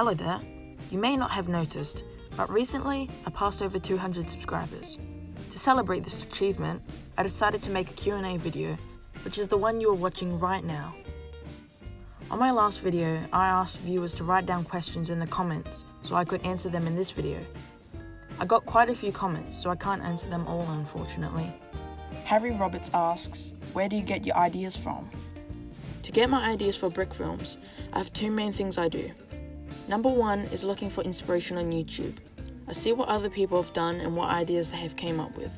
Hello there. You may not have noticed, but recently I passed over 200 subscribers. To celebrate this achievement, I decided to make a Q&A video, which is the one you are watching right now. On my last video, I asked viewers to write down questions in the comments so I could answer them in this video. I got quite a few comments, so I can't answer them all, unfortunately. Harry Roberts asks, where do you get your ideas from? To get my ideas for brick films, I have two main things I do. Number one is looking for inspiration on YouTube. I see what other people have done and what ideas they have came up with.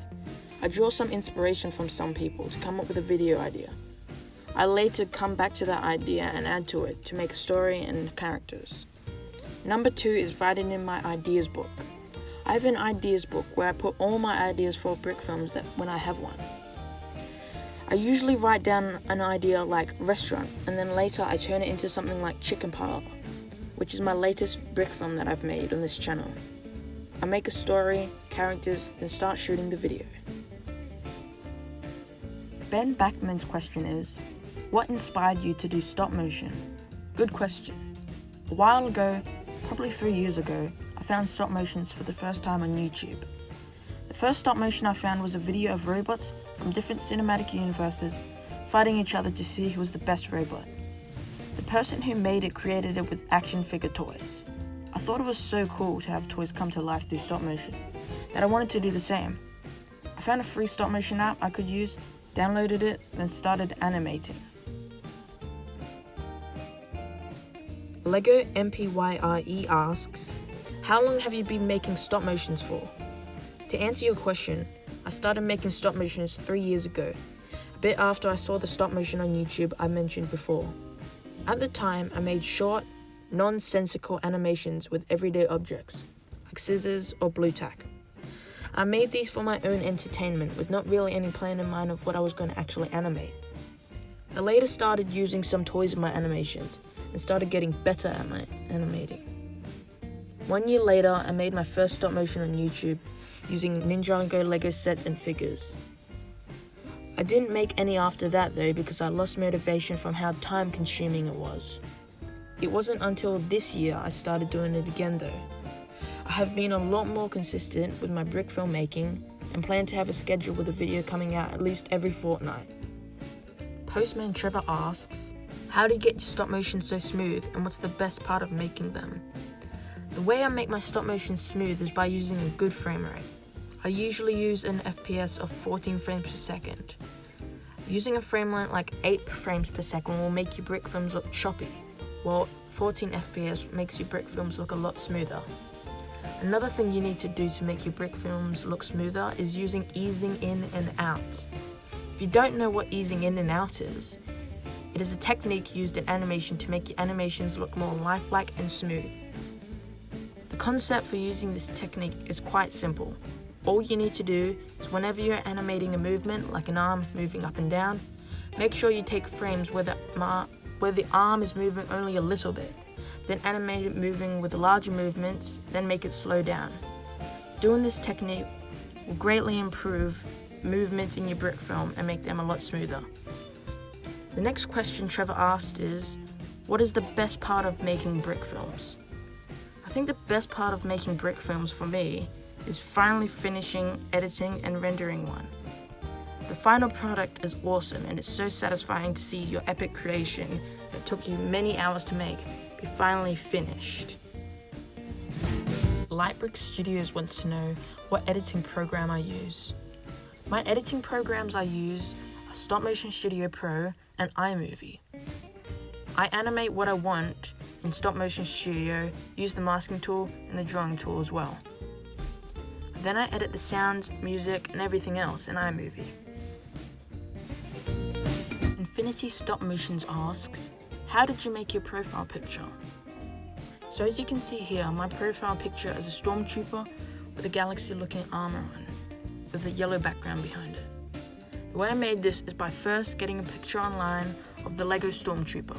I draw some inspiration from some people to come up with a video idea. I later come back to that idea and add to it to make a story and characters. Number two is writing in my ideas book. I have an ideas book where I put all my ideas for brick films that when I have one. I usually write down an idea like restaurant, and then later I turn it into something like chicken parlor, which is my latest brick film that I've made on this channel. I make a story, characters, then start shooting the video. Ben Bachmann's question is, what inspired you to do stop motion? Good question. A while ago, probably 3 years ago, I found stop motions for the first time on YouTube. The first stop motion I found was a video of robots from different cinematic universes fighting each other to see who was the best robot. The person who made it created it with action figure toys. I thought it was so cool to have toys come to life through stop motion that I wanted to do the same. I found a free stop motion app I could use, downloaded it, then started animating. Lego MPYRE asks, how long have you been making stop motions for? To answer your question, I started making stop motions 3 years ago, a bit after I saw the stop motion on YouTube I mentioned before. At the time, I made short, nonsensical animations with everyday objects, like scissors or blue tack. I made these for my own entertainment with not really any plan in mind of what I was going to actually animate. I later started using some toys in my animations and started getting better at my animating. 1 year later, I made my first stop motion on YouTube using Ninjago Lego sets and figures. I didn't make any after that though because I lost motivation from how time consuming it was. It wasn't until this year I started doing it again though. I have been a lot more consistent with my brick filmmaking and plan to have a schedule with a video coming out at least every fortnight. Postman TREVOR asks, how do you get your stop motion so smooth and what's the best part of making them? The way I make my stop motion smooth is by using a good frame rate. I usually use an FPS of 14 frames per second. Using a frame rate like 8 frames per second will make your brick films look choppy, while 14 FPS makes your brick films look a lot smoother. Another thing you need to do to make your brick films look smoother is using easing in and out. If you don't know what easing in and out is, it is a technique used in animation to make your animations look more lifelike and smooth. The concept for using this technique is quite simple. All you need to do is whenever you're animating a movement, like an arm moving up and down, make sure you take frames where the arm is moving only a little bit, then animate it moving with larger movements, then make it slow down. Doing this technique will greatly improve movements in your brick film and make them a lot smoother. The next question TREVOR asked is, what is the best part of making brick films? I think the best part of making brick films for me is finally finishing editing and rendering one. The final product is awesome and it's so satisfying to see your epic creation that took you many hours to make be finally finished. LIGHTBRICKSTUDIOS wants to know what editing program I use. My editing programs I use are Stop Motion Studio Pro and iMovie. I animate what I want in Stop Motion Studio, use the masking tool and the drawing tool as well. Then I edit the sounds, music, and everything else in iMovie. INFINITYSTOPMOTIONS asks, how did you make your profile picture? So as you can see here, my profile picture is a stormtrooper with a galaxy-looking armor on, with a yellow background behind it. The way I made this is by first getting a picture online of the Lego stormtrooper.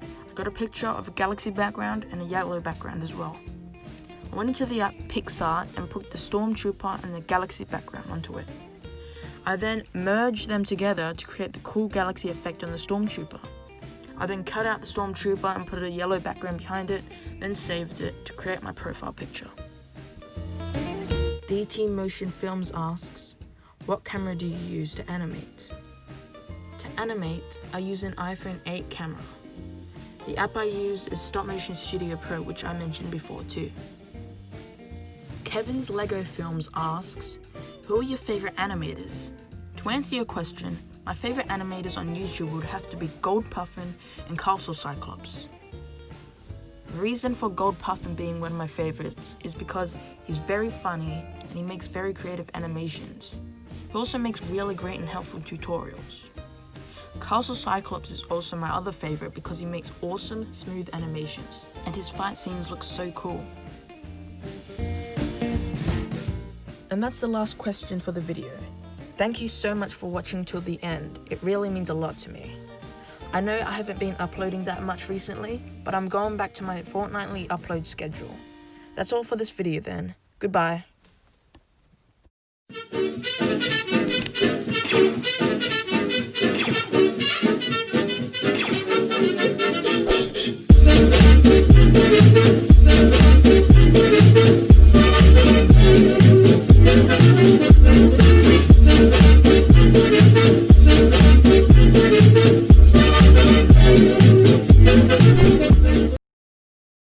I got a picture of a galaxy background and a yellow background as well. I went into the app PixArt and put the stormtrooper and the galaxy background onto it. I then merged them together to create the cool galaxy effect on the stormtrooper. I then cut out the stormtrooper and put a yellow background behind it, then saved it to create my profile picture. DT Motion Films asks, what camera do you use to animate? To animate, I use an iPhone 8 camera. The app I use is Stop Motion Studio Pro, which I mentioned before too. Kevin's Lego Films asks, who are your favorite animators? To answer your question, my favorite animators on YouTube would have to be Goldpuffin and Castle Cyclops. The reason for Goldpuffin being one of my favorites is because he's very funny and he makes very creative animations. He also makes really great and helpful tutorials. Castle Cyclops is also my other favorite because he makes awesome, smooth animations, and his fight scenes look so cool. And that's the last question for the video. Thank you so much for watching till the end. It really means a lot to me. I know I haven't been uploading that much recently, but I'm going back to my fortnightly upload schedule. That's all for this video then. Goodbye.